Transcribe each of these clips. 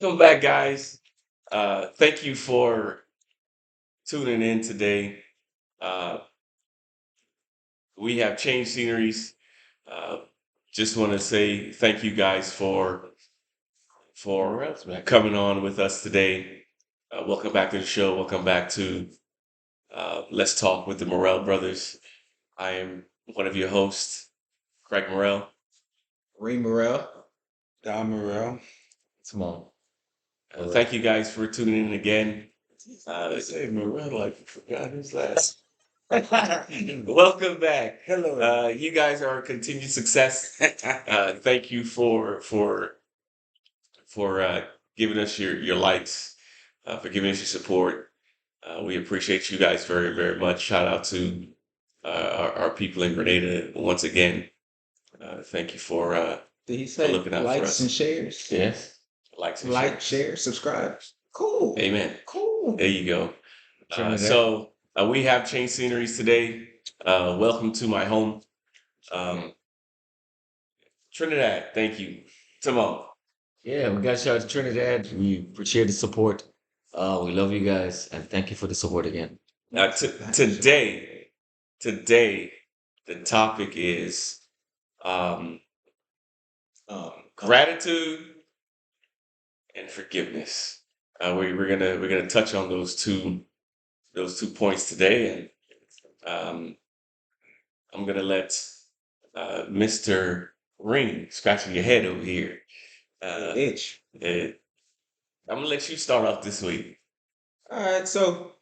Welcome back, guys. Thank you for tuning in today. Uh, we have changed sceneries. Uh, just want to say thank you guys for coming on with us today. Welcome back to the show. Welcome back to Let's Talk with the Morel Brothers. I am one of your hosts, Craig Morel. Ray Morrell. Don Morel. Simone. Thank you guys for tuning in again. I say Morel like you forgot his last. Welcome back. Hello. You guys are a continued success. Thank you for giving us your likes, for giving us your support. We appreciate you guys very very much. Shout out to our people in Grenada once again. Thank you Did he for say looking out for likes us. and shares? Yes, likes and Like, shares. share, subscribe. Cool. Amen. Cool. There you go. Trinidad. So we have changed sceneries today. Welcome to my home, Trinidad. Thank you, Timon. Yeah, we got shout out to Trinidad. We appreciate the support. We love you guys and thank you for the support again. Today, the topic is um, Um, gratitude and forgiveness. We're gonna touch on those two points today, and I'm gonna let Mr. Ring scratching your head over here. itch. I'm gonna let you start off this week. All right, so,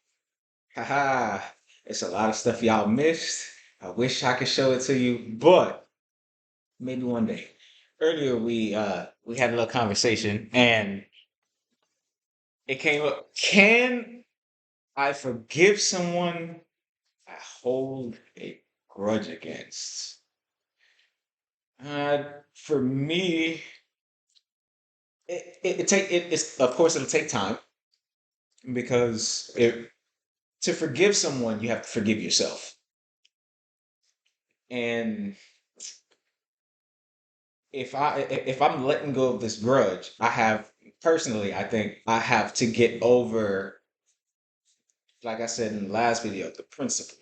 haha, it's a lot of stuff y'all missed. I wish I could show it to you, but maybe one day. Earlier we had a little conversation and it came up. Can I forgive someone I hold a grudge against? For me, it's of course it'll take time because to forgive someone you have to forgive yourself. And if I'm letting go of this grudge, I think I have to get over, like I said in the last video, the principle.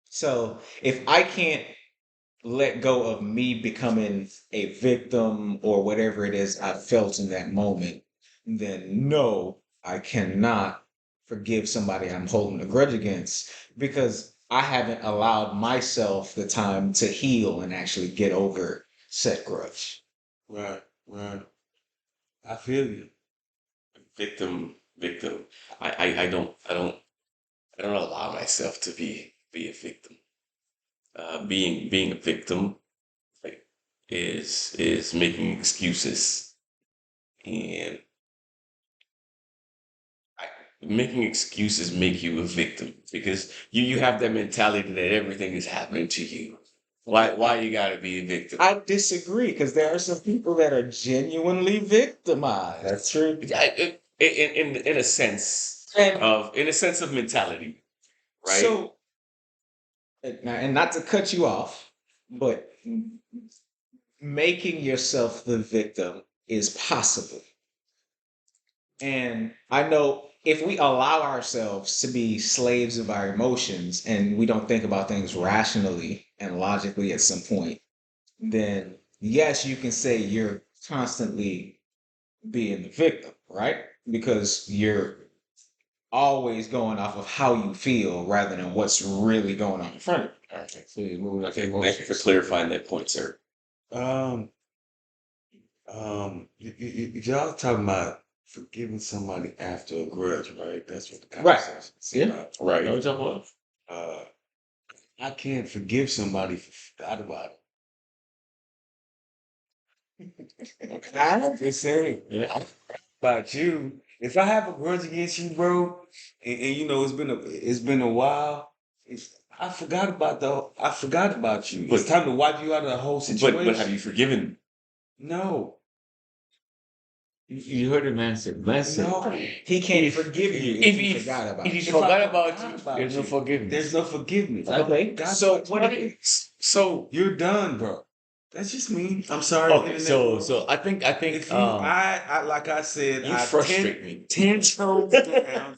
So if I can't let go of me becoming a victim or whatever it is I felt in that moment, then no, I cannot forgive somebody I'm holding a grudge against because I haven't allowed myself the time to heal and actually get over said grudge. Right, right. I feel you. Victim. I don't allow myself to be a victim. Being a victim, like, is making excuses, and I, making excuses make you a victim because you have that mentality that everything is happening to you. Why you gotta be a victim? I disagree because there are some people that are genuinely victimized. That's true. In a sense And of mentality, right? so, and not to cut you off, but making yourself the victim is possible. And I know if we allow ourselves to be slaves of our emotions and we don't think about things rationally and logically at some point, then yes, you can say you're constantly being the victim, right? Because you're always going off of how you feel rather than what's really going on in front of you. Okay. So you move like Okay, thank you for clarifying that point, sir. Um, y'all talking about forgiving somebody after a grudge, right? That's what the Right. conversation is Yeah. about. Right. Know what you're talking about? Uh, I can't forgive somebody for forgot about it. I'm just saying Yeah. about you. If I have a grudge against you, bro, and you know it's been a while, I forgot about you. It's But time to wipe you out of the whole situation. but have you forgiven? No, You heard the man say. Man said, no. He can't If- forgive you if if he he- forgot about if he you. If I forgot about forgot you, about there's no you, forgiveness. There's no forgiveness. Okay, I so got what you. if So You're done, bro. That's just me. I'm sorry. Okay, internet so world. so I think If you, I like I said, You I frustrate me. 10 toes down.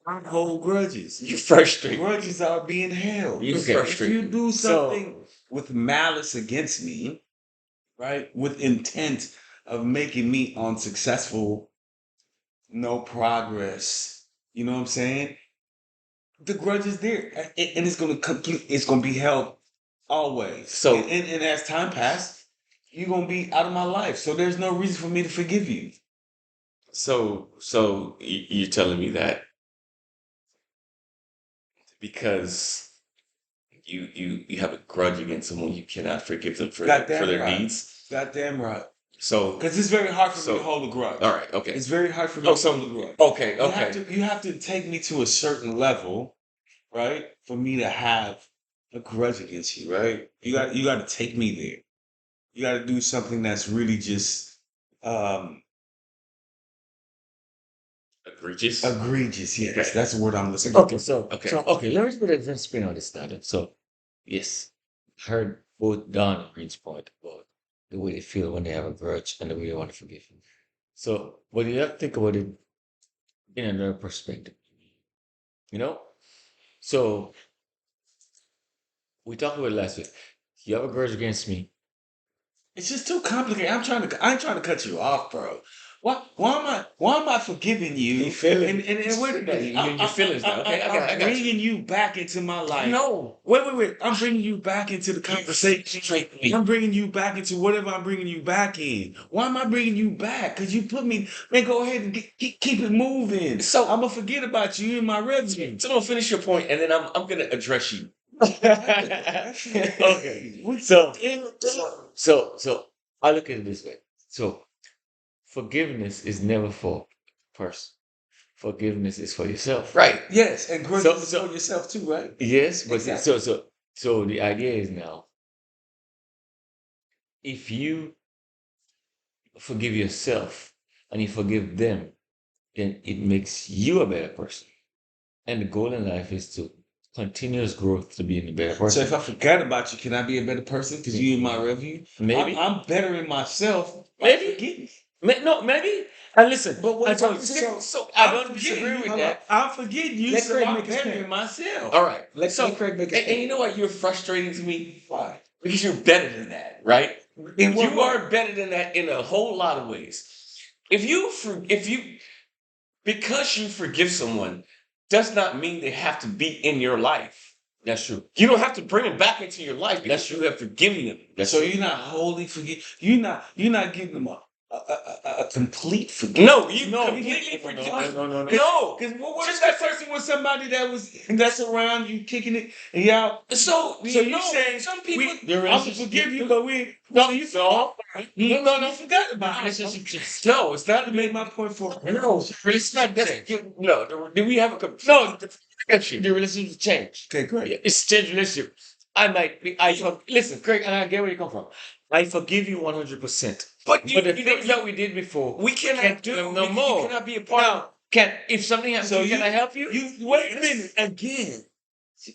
I hold grudges. You frustrate me. Grudges are being held. You Okay. If frustrate you me. do something so with malice against me, right, with intent of making me unsuccessful, no progress. You know what I'm saying? The grudge is there, and it's gonna complete. It's gonna be held always. So- and as time passes, you're gonna be out of my life. So there's no reason for me to forgive you. So you're telling me that because you have a grudge against someone, you cannot forgive them for Goddamn their right. deeds. Goddamn right. So Because it's very hard for me So- to hold a grudge. all right, okay. It's very hard for me Oh, to so hold a grudge. okay, You have to take me to a certain level, right, for me to have a grudge against you, right? You got to take me there. You got to do something that's really just egregious. egregious. Yes, Okay. that's the word I'm listening for. okay, okay, let's put a different spin on this now. Then. So, yes, heard both Don and Green's point about the way they feel when they have a grudge and the way they want to forgive you. So, but you have to think about it in another perspective. You know, so we talked about it last week. You have a grudge against me. It's just too complicated. I ain't trying to cut you off, bro. Why am I forgiving you? You feeling- And wait a minute. You in your feelings now. Okay, I got you. bringing you back into my life. No, Wait. I'm bringing you back into the conversation. frustrate me. I'm bringing you back into whatever I'm bringing you back in. Why am I bringing you back? Because you put me, man, go ahead and keep it moving. So- I'm going to forget about you in my revenue. So don't finish your point, and then I'm gonna address you. Okay. So I look at it this way. So forgiveness is never for the person. Forgiveness is for yourself. Right. Yes, and grudge So- is so- for yourself too, right? Yes, but Exactly. so the idea is now if you forgive yourself and you forgive them, then it makes you a better person. And the goal in life is to continuous growth to being a better So person. if I forgot about you, can I be a better person because you in my revenue? Maybe. I'm better in myself. by Maybe. forgetting. No, maybe. And listen, But what I if told I'm you, forgetting- so I I'm don't forgetting disagree you. with Hold on. that. I'm forgetting you, Let so Craig I'm make his better point. in myself. All right. Let Craig make his and you know what? You're frustrating to me. Why? Because you're better than that, right? In what You way? are better than that in a whole lot of ways. Because you forgive someone does not mean they have to be in your life. That's true. You don't have to bring them back into your life because you have forgiven them. That's So true. you're not wholly forget. You're not giving them a complete forgiveness. No, you No, completely no, forgive. no. No. Because what Just if that person was somebody that's around you kicking it and y'all? So So you no, saying some people Your I'm gonna relationship- forgive you, but we no, so you no, you forgot about it. Relationship change. no, it's not To make my point for no, it's not that. No, do we have a No, connection? the relationship change. Okay, great. It's change relationship. Listen, Craig, and I get where you come from. I forgive you 100%. But But the things that we did before, we cannot can't do them no you more. cannot be a part of. Now, if something happens, So can I help you? You wait a minute again.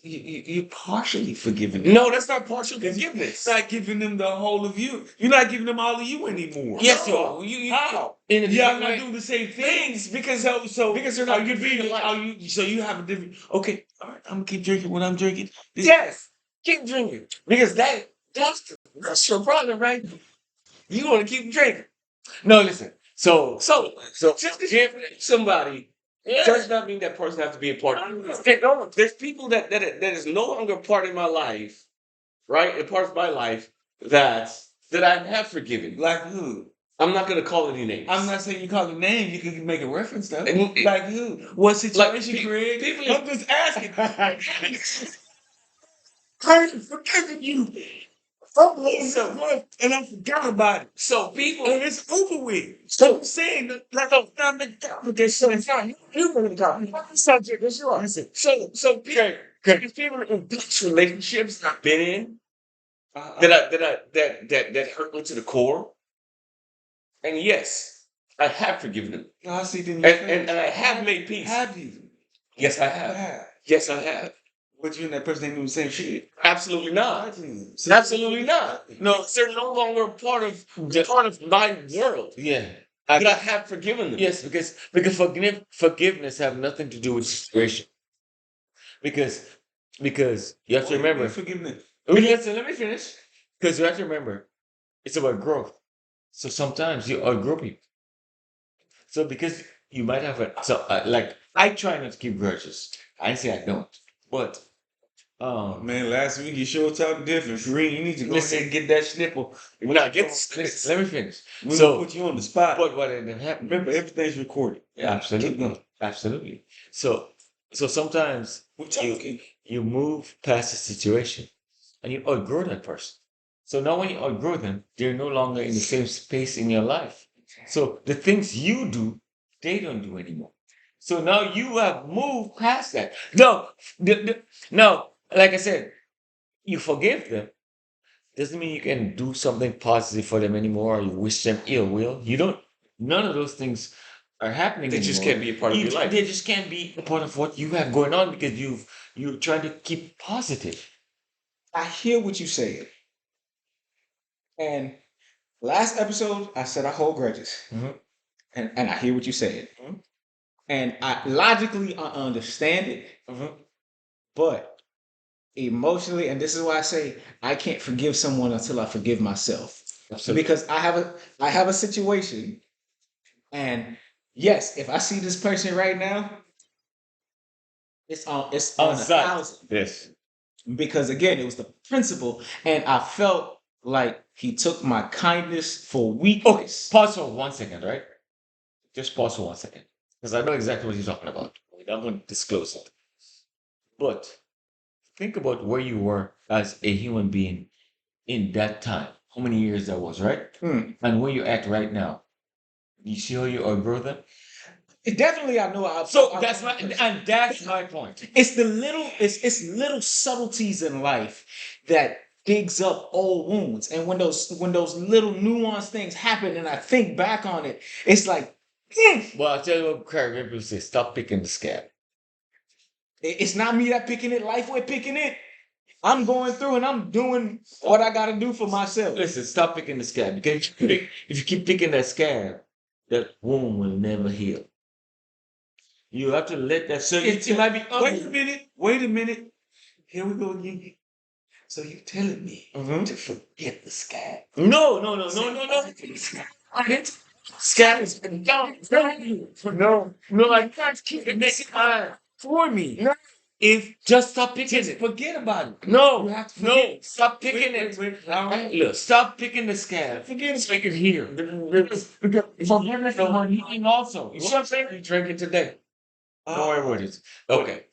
You partially forgiving them. No, that's not partial forgiveness. You're not giving them the whole of you. You're not giving them all of you anymore. Yes, No. you How? In a Y'all different not way. doing the same things because because they're not are you giving you being life. are you so you have a different okay, all right, I'm gonna keep drinking what I'm drinking. Yes, keep drinking because that's your problem, right? You want to keep drinking. No, listen. So So just because you forgive somebody yeah. does not mean that person has to be a part. There's people that is no longer a part of my life, right? A part of my life that I have forgiven. Like who? I'm not gonna call any names. I'm not saying you call the name, you can make a reference though. And- Like who? What situation, Craig? people- I'm just asking. I'm forgiving you. And I forgot about it. So people, And it's over with. So I'm saying that, like I'm the subject is yours. so people in these relationships I've been in that hurt me to the core. And yes, I have forgiven them. I see then And I have made peace. Have you? Yes, I have. Yes, I have. But you and that person ain't doing the same shit. Absolutely not. Exactly. Absolutely not. No, they're no longer part of my world. Yeah. But I have forgiven them. Yes, because forgiveness have nothing to do with situation. Because you have to remember. Forgiveness. Let me finish. Because you have to remember, it's about growth. So sometimes you outgrow people. So because you might have like I try not to keep grudges. I say I don't, but Man, last week you sure talked different. Kareem, you need to go listen. ahead and get that snipper. When I get listen, let me finish. We're So, gonna put you on the spot. but what ended up happening? Remember, everything's recorded. Yeah, Keep going. absolutely, absolutely. So sometimes We're talking. you move past the situation and you outgrow that person. So now when you outgrow them, they're no longer in the same space in your life. So the things you do, they don't do anymore. So now you have moved past that. No, no, like I said, you forgive them. Doesn't mean you can do something positive for them anymore or you wish them ill will. You don't, none of those things are happening They just anymore. can't be a part of your life. They just can't be a part of what you have going on because you're trying to keep positive. I hear what you said. And last episode, I said I hold grudges. Mhm. And I hear what you said. Mhm. And I understand it, Mhm. but emotionally, and this is why I say I can't forgive someone until I forgive myself. Absolutely. Because I have a situation, and yes, if I see this person right now, it's on a Outside. thousand. Yes. Because again, it was the principle, and I felt like he took my kindness for Okay, weakness. pause for 1 second, right? Just pause for 1 second. Because I know exactly what you're talking about. I'm going to disclose it. But think about where you were as a human being in that time. How many years that was, right? Hmm. And where you're at right now. You see how you outgrow them? Definitely, I know. So that's my point. It's the little, it's little subtleties in life that digs up old wounds, and when those little nuanced things happen, and I think back on it, it's like, Well, I'll tell you what Craig people say, stop picking the scab. it's not me that picking it. Life we're picking it. I'm going through and I'm doing what I got to do for myself. Listen, stop picking the scab. Because if you keep picking that scab, that wound will never heal. You have to let that. So it might be Wait a ugly. minute. Wait a minute. Here we go again. So you telling me Mhm. to forget the scab? No. I didn't. Scab is no. I can't keep it next time for me. No. If just stop picking Just it. forget about it. No, You have to no, forget. stop picking it. All right. Look, stop picking the scab. Forget it so you can heal. Because forgiveness is for healing also. You see what I'm saying? You drink it today. Don't worry about it. Okay.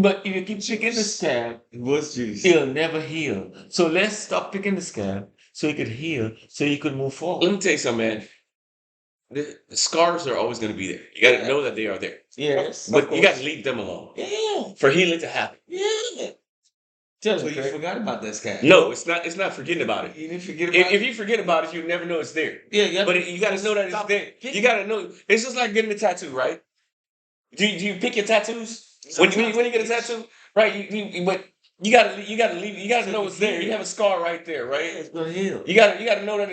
But if you keep picking the scab, What's juice? it'll never heal. So let's stop picking the scab so you could heal, so you could move Let forward. me tell you something, man. The scars are always going to be there. You got to Yeah. know that they are there. Yes. But you got to leave them alone Yeah. for healing to happen. Yeah. Tell So me, you Craig. forgot about that scab? No, it's not. It's not forgetting about it. You didn't forget about If it? you forget about it, you never know it's there. Yeah, you have But to you got to know that it's stop there. picking. You got to know. It's just like getting a tattoo, right? Do you pick your tattoos when you get a tattoo, right? But you gotta leave. You gotta know it's there. You have a scar right there, right? It's gonna heal. You gotta know that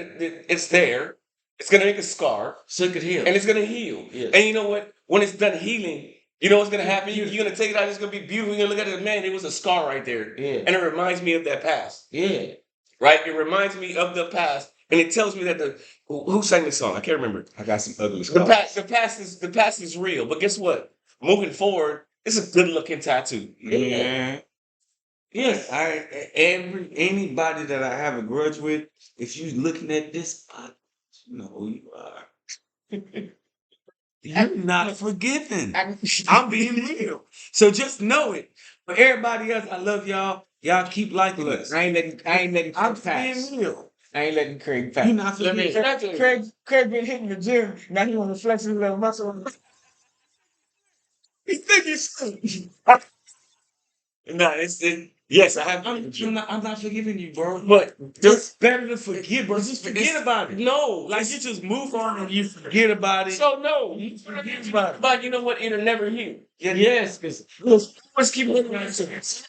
it's there. It's gonna make a scar, So it could heal. and it's gonna heal. Yes. And you know what? When it's done healing, you know what's gonna happen? You're gonna take it out. It's gonna be beautiful. You're gonna look at it, man. It was a scar right there, Yeah. and it reminds me of that past, Yeah. right? It reminds me of the past, and it tells me that who sang this song? I can't remember. I got some ugly The scars. the past is real. But guess what? Moving forward, it's a good looking tattoo. Yeah. Yes. Anybody that I have a grudge with, if you looking at this podcast, you know who you are. You're not forgiven. I'm being real. So just know it. For everybody else, I love y'all. Y'all keep liking Look, us. I ain't letting I'm Craig pass. being real. I ain't letting Craig pass. You're not Let me- forgiven. Craig been hitting the gym. Now he want to flex his little muscle. You think it's No, yes, I have. I'm not forgiving you, bro. But It's better to forget, bro. Just forget it's- about it. No, Like you just move on and you forget about it. so no. You forget about it. But you know what? It'll never heal. Yeah. Yes, because Let's keep looking at it.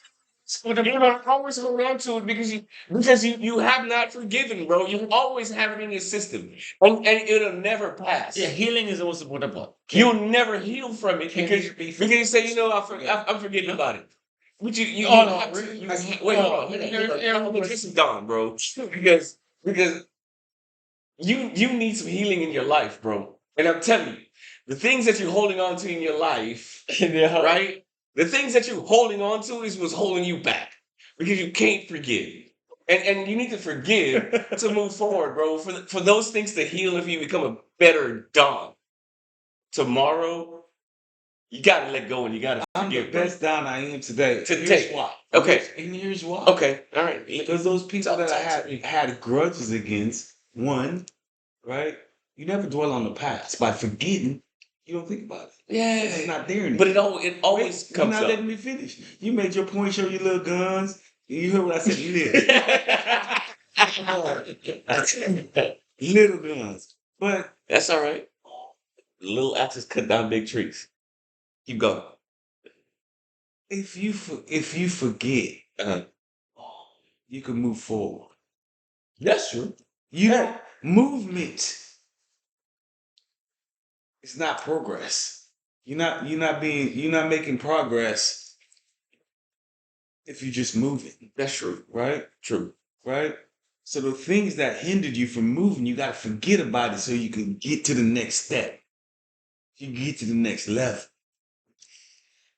You're gonna always hold on to it because you have not forgiven, bro. You always have it in your system, and it'll never pass. Yeah, healing is the most important part. You'll never heal from it Can because you be because you say, Yeah. I'm forgetting about it. But you Oh, have no, to. Wait, no, hold on. no, This is gone, bro. Because you need some healing in your life, bro. And I'm telling you, the things that you're holding on to in your life, yeah. right? The things that you're holding on to is what's holding you back because you can't forgive. And you need to forgive to move forward, bro. For those things to heal if you become a better Don tomorrow, you gotta let go and you gotta I'm the forgive, bro. best down I am today. To Here's take. why. Okay. And here's why. Okay. All right. Because those people that I Talk to me. had grudges against, one, right? You never dwell on the past. By forgetting, you don't think about it. It's Yeah. not there anymore. But it always You're comes not up. letting me finish. You made your point, show your little guns. You heard what I said, little guns. But That's all right. Little axes cut down big trees. Keep going. if you forget, Uh-huh. you can move forward. That's true. You don't movement. It's not progress. You're not making progress if you're just moving, That's true. right? True. Right? So the things that hindered you from moving, you gotta forget about it so you can get to the next step. You can get to the next level.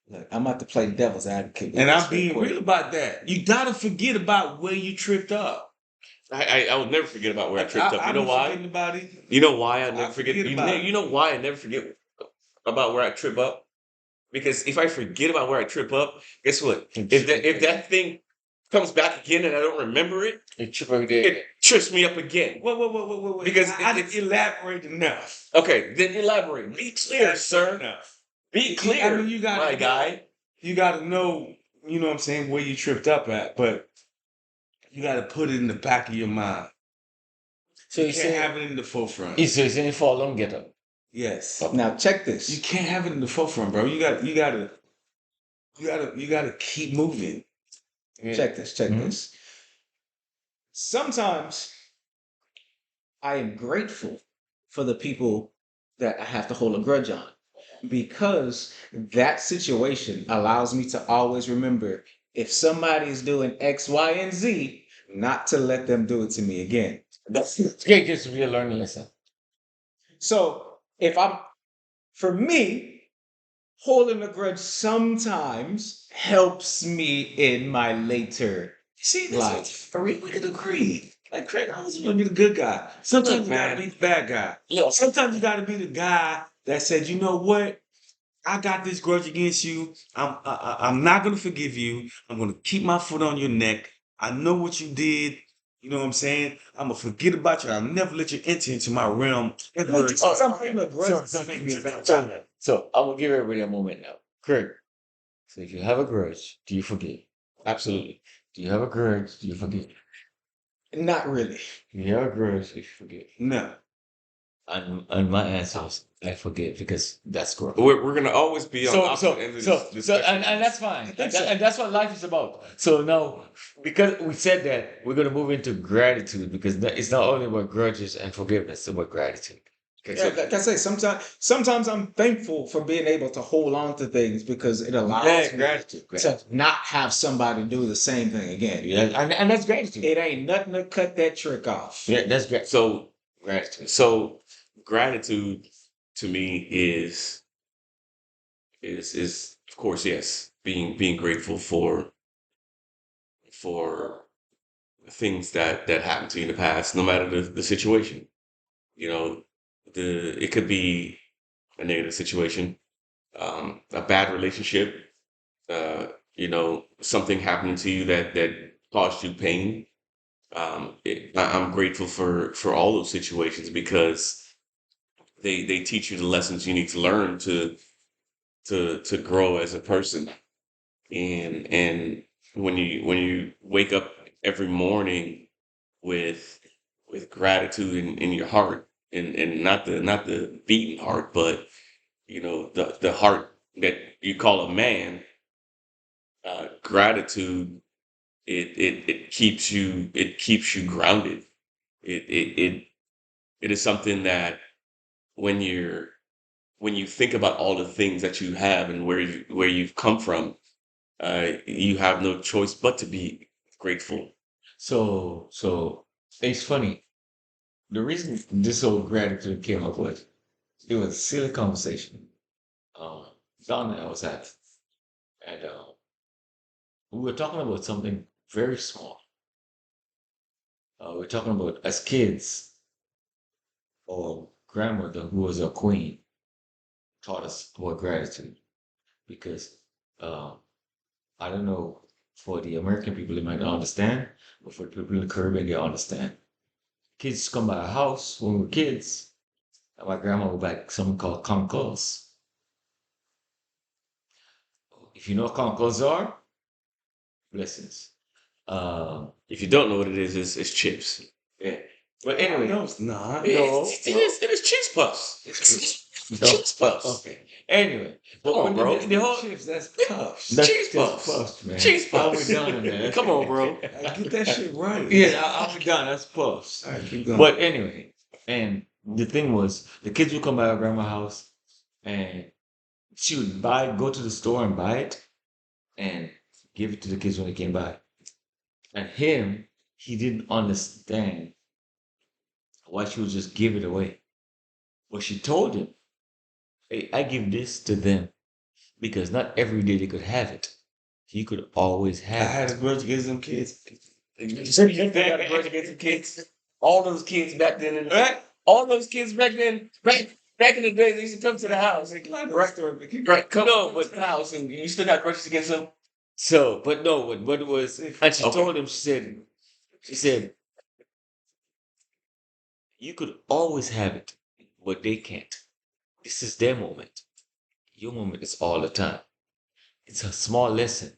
Look, I'm about to play devil's advocate. with And this I'm real being quick. real about that. You gotta forget about where you tripped up. I will never forget about where I tripped up. You I've know been why? forgetting about it. You know why I I never forget? forget about it. You know why I never forget about where I trip up? Because if I forget about where I trip up, guess what? If that thing comes back again and I don't remember it, You trip every day. it trips me up again. Wait. Because I didn't elaborate enough. Okay, then elaborate. Be clear, sir. Enough. Be clear, I mean, you gotta my know- guy. You gotta know, you know what I'm saying, where you tripped up at, but you gotta put it in the back of your mind. So You you can't say, have it in the forefront. so you're saying fall on, get up. Yes. Now check You this. can't have it in the forefront, bro. You gotta keep moving. Check this. Check Mhm. this. Sometimes I am grateful for the people that I have to hold a grudge on because that situation allows me to always remember if somebody is doing X, Y, and Z, not to let them do it to me again. That's okay, just be a learning lesson. So for me, holding a grudge sometimes helps me in my later See, life. we could agree. Like Craig, I was gonna be the good guy. Sometimes Look, you gotta man. be the bad guy. Look. Sometimes you gotta be the guy that said, you know what? I got this grudge against you. I'm not gonna forgive you. I'm gonna keep my foot on your neck. I know what you did. You know what I'm saying? I'm gonna forget about you. I'll never let you enter into my realm. Something a grudge So, make me a bad so, guy. so I will give everybody a moment now. Craig. So if you have a grudge, do you forgive? Absolutely. Do you have a grudge? Do you forgive? Not really. If you have a grudge, you forgive. No. And my answer is I forgive because that's growth. We're gonna always be on opposite ends of this spectrum. And that's fine. think so. And that's what life is about. So now, because we said that, we're going to move into gratitude because it's not only about grudges and forgiveness, it's about gratitude. Okay, Yeah, like I say, sometimes I'm thankful for being able to hold on to things because it allows yeah, me gratitude. to not have somebody do the same thing again. Yeah, and that's gratitude. It ain't nothing to cut that trick off. Yeah, that's great. So Gratitude. so gratitude to me is of course, yes, being grateful for things that happened to you in the past, no matter the situation. You know, it could be a negative situation, a bad relationship, something happening to you that caused you pain. I'm grateful for all those situations because they teach you the lessons you need to learn to grow as a person. And when you wake up every morning with gratitude in your heart, and not the beating heart, but the heart that you call a man, gratitude it keeps you grounded. It is something that when you think about all the things that you have and where you've come from, you have no choice but to be grateful. So it's funny. The reason this whole gratitude came up was it was a silly conversation. Um, Don and I was having, and we were talking about something very small. We're talking about as kids, our grandmother, who was a queen, taught us about gratitude because um, I don't know, for the American people, they might not understand, but for the people in the Caribbean, they understand. Kids come by our house when we were kids, and my grandma would buy something called concours. If you know what concours are, blessings. If you don't know what it is, it's chips. Yeah. But No, anyway, it's not. no, It is cheese puffs. It's no. cheese puffs. Okay. Anyway, but Come on, when bro. the whole Chips, that's puffs. that's Cheese just puffs. puffs, man. Cheese I'll be puffs. done on that. Come on, bro. Get that shit right. Yeah, I'll be done. That's puffs. All right, keep going. But anyway, and the thing was, the kids would come by our grandma's house, and she would go to the store and buy it, and give it to the kids when they came by. And him, he didn't understand why she would just give it away. But she told him, "Hey, I give this to them because not every day they could have it. He could always I have had a it." grudge against them kids. So you got a grudge against the kids? All those kids back then, right? All those kids back then, back in the day, they used to come to the house. Right, come to the house, and you still got grudges against them? So, but no, what it was, and she Okay. told him, she said, you could always have it, but they can't. This is their moment. Your moment is all the time. It's a small lesson,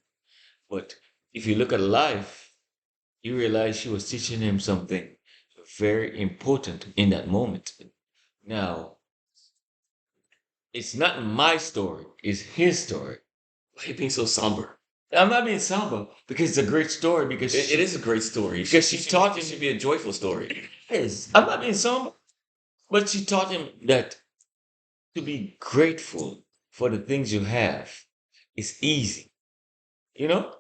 but if you look at life, you realize she was teaching him something very important in that moment. Now, it's not my story, it's his story. Why are you being so somber? I'm not being somber because it's a great story because It is a great story. because she taught It him. should be a joyful story. Yes, I'm not being somber, but she taught him that to be grateful for the things you have is easy. You know?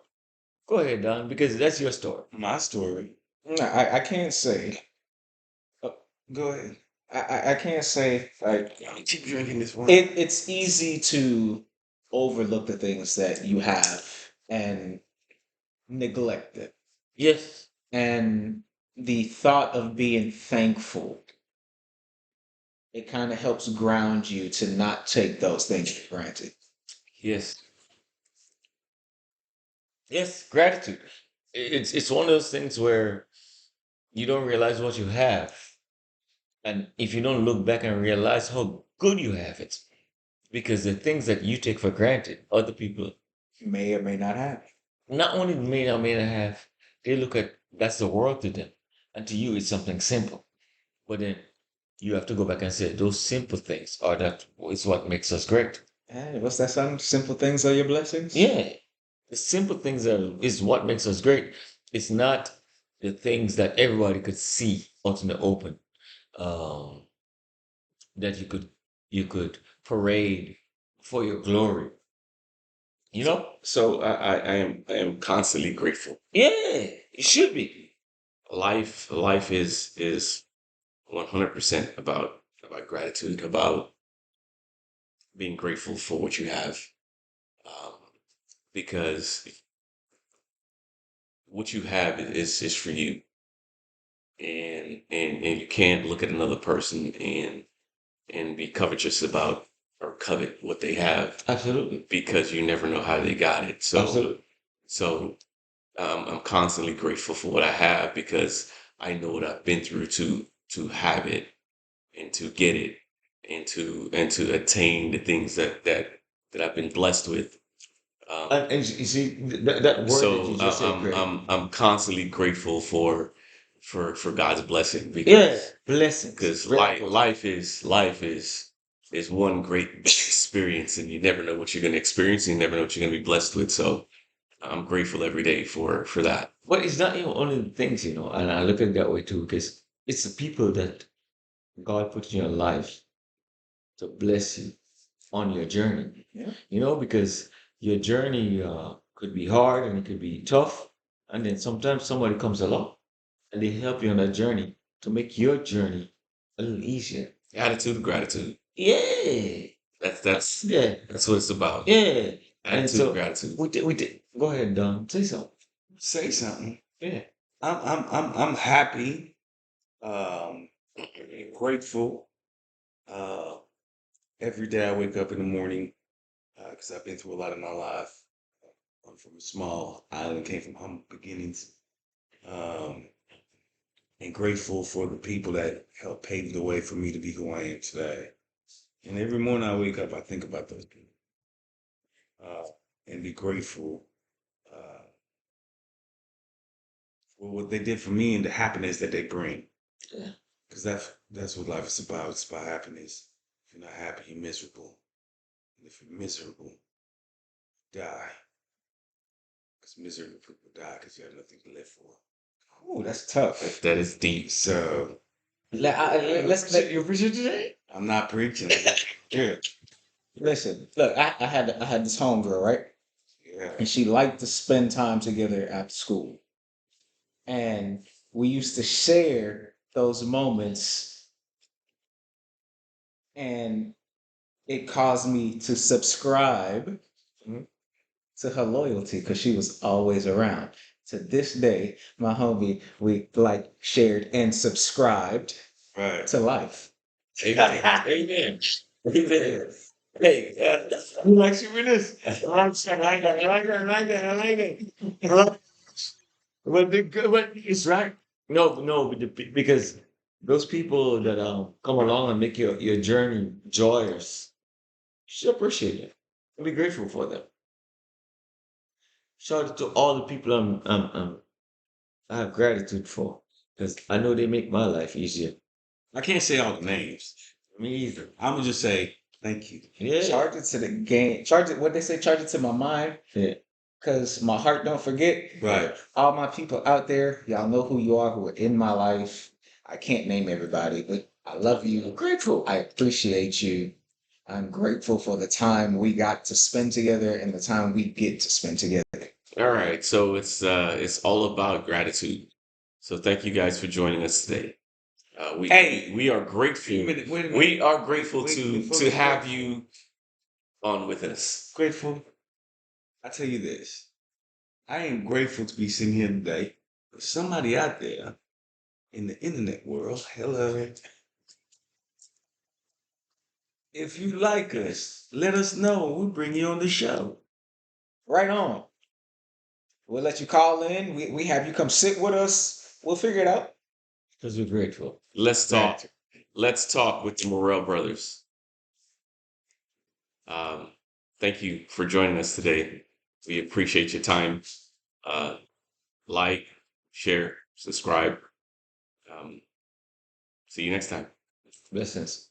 Go ahead, Don, because that's your story. My story. No, I can't say. uh, Go ahead. I can't say like Yo, keep drinking this one. it's easy to overlook the things that you have and neglect it. Yes. And the thought of being thankful, it kind of helps ground you to not take those things for granted. Yes. Yes, gratitude. It's one of those things where you don't realize what you have. And if you don't look back and realize how good you have it, because the things that you take for granted, other people May or may not have. not only may not have, they look at that's the world to them. And to you, it's something simple. But then you have to go back and say those simple things are that is what makes us great. Hey, what's that song? Simple things are your blessings. Yeah. The simple things is what makes us great. It's not the things that everybody could see out in the open. Um, that you could parade for your glory. You know? So I am constantly grateful. Yeah, you should be. Life is 100% about gratitude, about being grateful for what you have, um, because what you have is for you, and you can't look at another person and be covetous about or covet what they have Absolutely. because you never know how they got it. So Absolutely. so I'm constantly grateful for what I have because I know what I've been through to have it and to get it and to attain the things that I've been blessed with. Um, And you see that word that so you just said, great. I'm constantly grateful for God's blessing Yeah, because blessings. Very important. life is one great experience, and you never know what you're going to experience, and you never know what you're going to be blessed with. So I'm grateful every day for that. But it's not even only the things, and I look at it that way too, because it's the people that God put in your life to bless you on your journey. Yeah. Because your journey could be hard and it could be tough. And then sometimes somebody comes along and they help you on that journey to make your journey a little easier. Attitude of gratitude. Yeah. That's Yeah. that's what it's about. Yeah. And Attitude of so gratitude. we did. Go ahead, Don. Say something. Say something. Yeah. I'm happy, um, grateful. Uh, every day I wake up in the morning because I've been through a lot in my life. I'm from a small island, came from humble beginnings, um, and grateful for the people that helped pave the way for me to be who I am today. And every morning I wake up, I think about those people uh, and be grateful uh, for what they did for me and the happiness that they bring. Yeah. Because that's what life is about. It's about happiness. If you're not happy, you're miserable. And if you're miserable, die. Because miserable people die because you have nothing to live for. Ooh, that's tough. That is deep. So You appreciate today? I'm not preaching. Yeah. Listen, look, I had this homegirl, right? Yeah. And she liked to spend time together after school. And we used to share those moments, and it caused me to subscribe to her loyalty because she was always around. To this day, my homie, we like shared and subscribed Right. to life. Amen. Amen. Amen. Hey, who likes you with this? I like that. I like that. I like that. I like it. But it's right. No, because those people that come along and make your journey joyous, you should appreciate it and be grateful for them. Shout out to all the people I have gratitude for because I know they make my life easier. I can't say all the names. Me either. I'm gonna just say thank you. Yeah. Charge it to the game. Charge it. What they say? Charge it to my mind. Yeah. Cause my heart don't forget. Right. All my people out there, y'all know who you are, who are in my life. I can't name everybody, but I love I'm you. grateful. I appreciate you. I'm grateful for the time we got to spend together and the time we get to spend together. All right. So it's all about gratitude. So thank you guys for joining us today. We are grateful. Wait a minute. We are grateful Wait, to before to we have go. you on with us. Grateful. I tell you this. I am grateful to be sitting here today. But somebody out there in the internet world, hello. If you like us, let us know. We'll bring you on the show. Right on. We'll let you call in. We have you come sit with us. We'll figure it out. Because we're grateful. Let's talk. Let's talk with the Morel brothers. Um, Thank you for joining us today. We appreciate your time. Uh, like, share, subscribe. See you next time. Blessings.